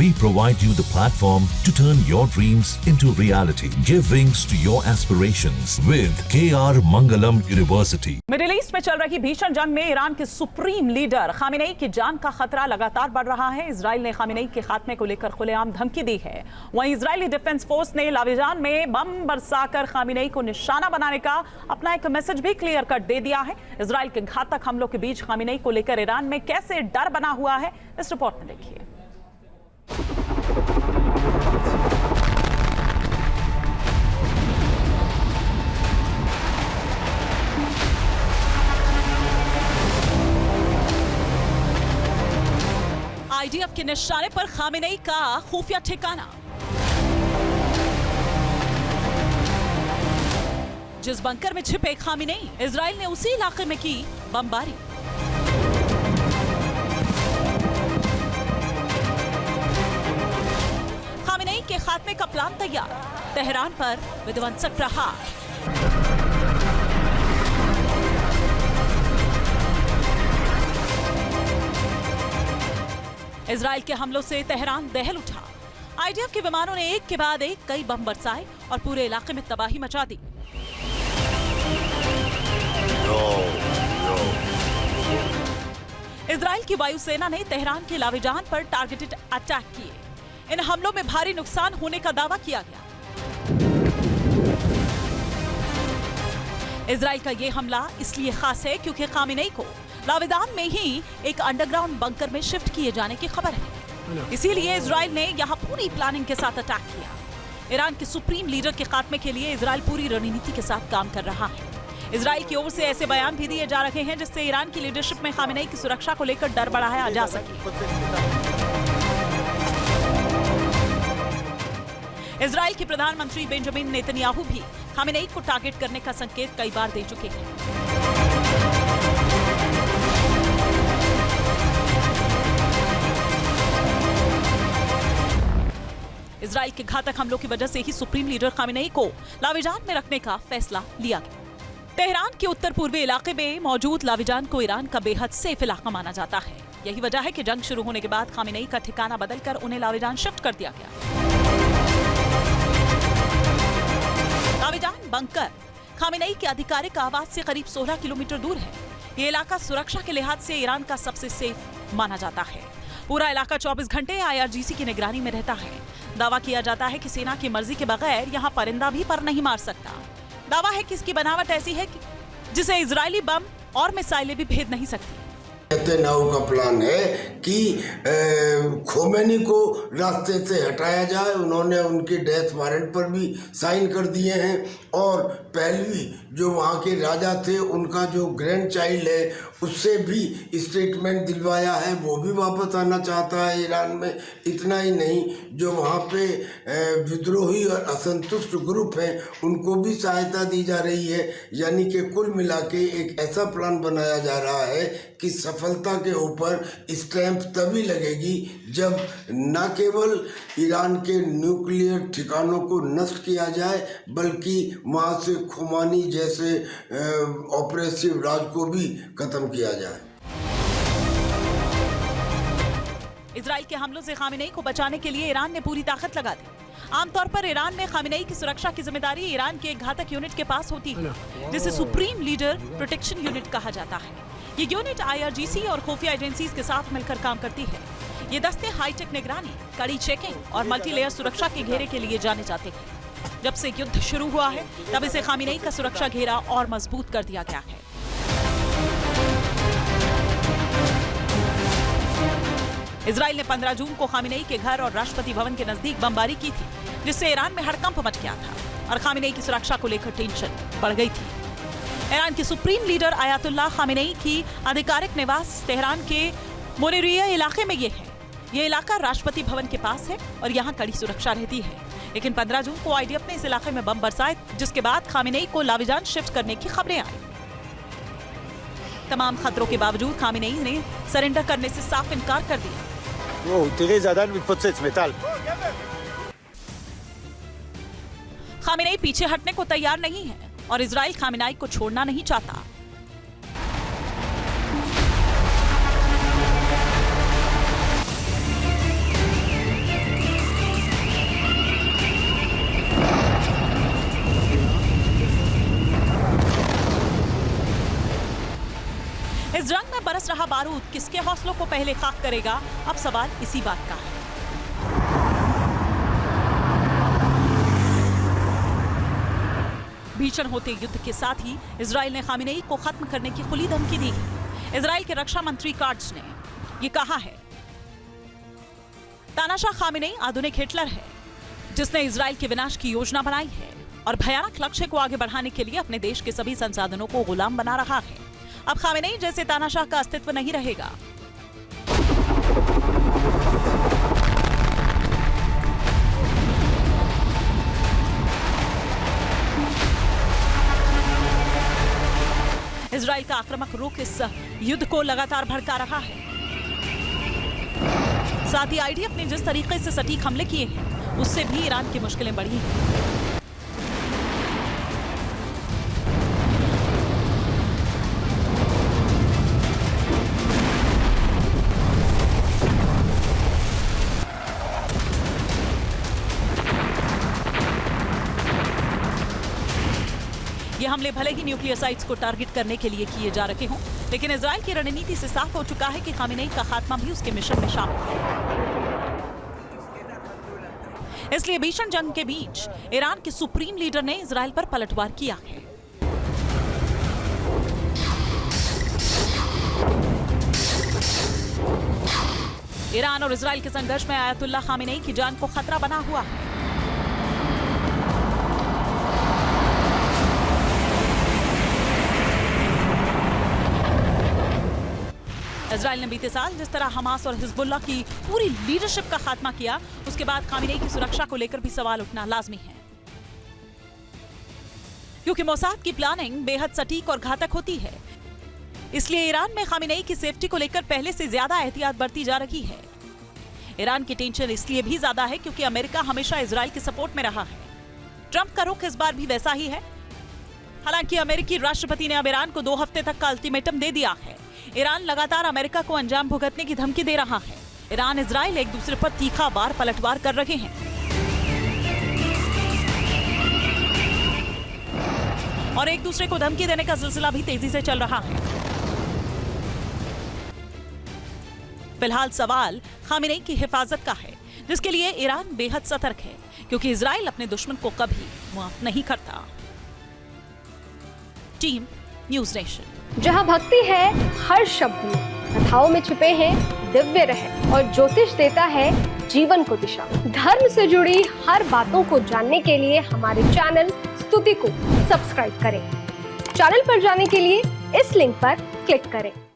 We provide you the platform to turn your dreams into reality. Give wings to your aspirations with KR Mangalam University. Middle east में चल रही भीषण जंग में Iran के supreme leader Khamenei की जान का खतरा लगातार बढ़ रहा है। इजराइल ने खामेनेई के खात्मे को लेकर खुलेआम धमकी दी है। वहीं इजरायली डिफेंस फोर्स ने लाविजान में बम बरसाकर खामेनेई को निशाना बनाने का अपना एक मैसेज भी क्लियर कट दे दिया है। इजराइल के घातक हमलों के बीच खामेनेई को लेकर ईरान में कैसे डर बना हुआ है, इस रिपोर्ट में देखिए। आईडीएफ के निशाने पर खामेनेई का खुफिया ठिकाना। जिस बंकर में छिपे खामेनेई, इजराइल ने उसी इलाके में की बमबारी। खामेनेई के खात्मे का प्लान तैयार, तेहरान पर विध्वंसक प्रहार। इजराइल के हमलों से तेहरान दहल उठा। आईडीएफ के विमानों ने एक के बाद एक कई बम बरसाए और पूरे इलाके में तबाही मचा दी। इजराइल की वायुसेना ने तेहरान के लाविजान पर टारगेटेड अटैक किए। इन हमलों में भारी नुकसान होने का दावा किया गया। इजराइल का यह हमला इसलिए खास है क्योंकि खामेनेई को लाविजान में ही एक अंडरग्राउंड बंकर में शिफ्ट किए जाने की खबर है। इसीलिए इजराइल ने यहां पूरी प्लानिंग के साथ अटैक किया। ईरान के सुप्रीम लीडर के खात्मे के लिए इजराइल पूरी रणनीति के साथ काम कर रहा है। इजराइल की ओर से ऐसे बयान भी दिए जा रहे हैं जिससे ईरान की लीडरशिप में खामेनेई की सुरक्षा को लेकर डर बढ़ाया जा सके। इजराइल के प्रधानमंत्री बेंजामिन नेतन्याहू भी खामेनेई को टारगेट करने का संकेत कई बार दे चुके हैं। इजराइल के घातक हमलों की वजह से ही सुप्रीम लीडर खामेनेई को लाविजान में रखने का फैसला लिया गया। तेहरान के उत्तर पूर्वी इलाके में मौजूद लाविजान को ईरान का बेहद सेफ इलाका माना जाता है। यही वजह है कि जंग शुरू होने के बाद खामेनेई का ठिकाना बदलकर उन्हें लाविजान शिफ्ट कर दिया गया। लाविजान बंकर खामेनेई के आधिकारिक आवास से करीब 16 किलोमीटर दूर है। ये इलाका सुरक्षा के लिहाज से ईरान का सबसे सेफ माना जाता है। पूरा इलाका 24 घंटे IRGC की निगरानी में रहता है। दावा किया जाता है कि सेना की मर्जी के बगैर यहाँ परिंदा भी पर नहीं मार सकता। दावा है कि इसकी बनावट ऐसी है कि जिसे इजरायली बम और मिसाइलें भी भेद नहीं सकती। नेतन्याहू का प्लान है कि खोमेनी को रास्ते से हटाया जाए। उन्होंने उनके डेथ वारंट पर भी साइन कर दिए हैं और पहलवी जो वहाँ के राजा थे उनका जो ग्रैंड चाइल्ड है उससे भी स्टेटमेंट दिलवाया है, वो भी वापस आना चाहता है ईरान में। इतना ही नहीं, जो वहाँ पे विद्रोही और असंतुष्ट ग्रुप हैं उनको भी सहायता दी जा रही है। यानी कि कुल मिला के एक ऐसा प्लान बनाया जा रहा है कि सफलता के ऊपर स्टैंप तभी लगेगी जब न केवल ईरान के न्यूक्लियर ठिकानों को नष्ट किया जाए बल्कि वहाँ से खुमानी जैसे ऑपरेसिव राज को भी खत्म किया जाए। इजराइल के हमलों से खामेनेई को बचाने के लिए ईरान ने पूरी ताकत लगा दी। आमतौर पर ईरान में खामेनेई की सुरक्षा की जिम्मेदारी ईरान के एक घातक यूनिट के पास होती है जिसे सुप्रीम लीडर प्रोटेक्शन यूनिट कहा जाता है। ये यूनिट IRGC और खुफिया एजेंसीज के साथ मिलकर काम करती है। ये दस्ते हाईटेक निगरानी, कड़ी चेकिंग और मल्टीलेयर सुरक्षा के घेरे के लिए जाने जाते हैं। जब से युद्ध शुरू हुआ है तब इसे खामेनेई का सुरक्षा घेरा और मजबूत कर दिया गया है। इजराइल ने 15 जून को खामेनेई के घर और राष्ट्रपति भवन के नजदीक बमबारी की थी जिससे ईरान में हड़कंप मच गया था और खामेनेई की सुरक्षा को लेकर टेंशन बढ़ गई थी। ईरान के सुप्रीम लीडर आयतुल्लाह खामेनेई की आधिकारिक निवास तेहरान के मोनेरिया इलाके में ये है। ये इलाका राष्ट्रपति भवन के पास है और यहाँ कड़ी सुरक्षा रहती है। लेकिन 15 जून को आईडीएफ ने इस इलाके में बम बरसाए जिसके बाद खामेनेई को लाविजान शिफ्ट करने की खबरें आई। तमाम खतरों के बावजूद खामेनेई ने सरेंडर करने से साफ इनकार कर दिया। खामेनेई पीछे हटने को तैयार नहीं है और इजराइल खामेनेई को छोड़ना नहीं चाहता। बरस रहा बारूद किसके हौसलों को पहले खाक करेगा, अब सवाल इसी बात का है। भीषण होते युद्ध के साथ ही इजराइल ने खामेनेई को खत्म करने की खुली धमकी दी है। इजराइल के रक्षा मंत्री काट्ज ने ये कहा है, तानाशाह खामेनेई आधुनिक हिटलर है जिसने इजराइल के विनाश की योजना बनाई है और भयानक लक्ष्य को आगे बढ़ाने के लिए अपने देश के सभी संसाधनों को गुलाम बना रहा है। अब खामेनेई जैसे तानाशाह का अस्तित्व नहीं रहेगा। इजराइल का आक्रामक रुख इस युद्ध को लगातार भड़का रहा है। साथ ही आईडी अपने जिस तरीके से सटीक हमले किए हैं उससे भी ईरान की मुश्किलें बढ़ी हैं। ये हमले भले ही न्यूक्लियर साइट्स को टारगेट करने के लिए किए जा रहे हों, लेकिन इजराइल की रणनीति से साफ हो चुका है कि खामेनेई का खात्मा भी उसके मिशन में शामिल है। इसलिए भीषण जंग के बीच ईरान के सुप्रीम लीडर ने इजराइल पर पलटवार किया है। ईरान और इजराइल के संघर्ष में आयतुल्लाह खामेनेई की जान को खतरा बना हुआ है। इजराइल ने बीते साल जिस तरह हमास और हिजबुल्लाह की पूरी लीडरशिप का खात्मा किया, उसके बाद खामेनेई की सुरक्षा को लेकर भी सवाल उठना लाजमी है, क्योंकि मोसाद की प्लानिंग बेहद सटीक और घातक होती है। इसलिए ईरान में खामेनेई की सेफ्टी को लेकर पहले से ज्यादा एहतियात बरती जा रही है। ईरान की टेंशन इसलिए भी ज्यादा है क्योंकि अमेरिका हमेशा इजराइल के सपोर्ट में रहा है। ट्रंप का रुख इस बार भी वैसा ही है। हालांकि अमेरिकी राष्ट्रपति ने अब ईरान को 2 हफ्ते तक का अल्टीमेटम दे दिया है। ईरान लगातार अमेरिका को अंजाम भुगतने की धमकी दे रहा है। ईरान इजराइल एक दूसरे पर तीखा वार पलटवार कर रहे हैं और एक दूसरे को धमकी देने का सिलसिला भी तेजी से चल रहा है। फिलहाल सवाल खामेनेई की हिफाजत का है, जिसके लिए ईरान बेहद सतर्क है, क्योंकि इजराइल अपने दुश्मन को कभी माफ नहीं करता। Team news nation. जहां भक्ति है हर शब्द में, कथाओं में छुपे हैं दिव्य रहस्य और ज्योतिष देता है जीवन को दिशा। धर्म से जुड़ी हर बातों को जानने के लिए हमारे चैनल स्तुति को सब्सक्राइब करें। चैनल पर जाने के लिए इस लिंक पर क्लिक करें।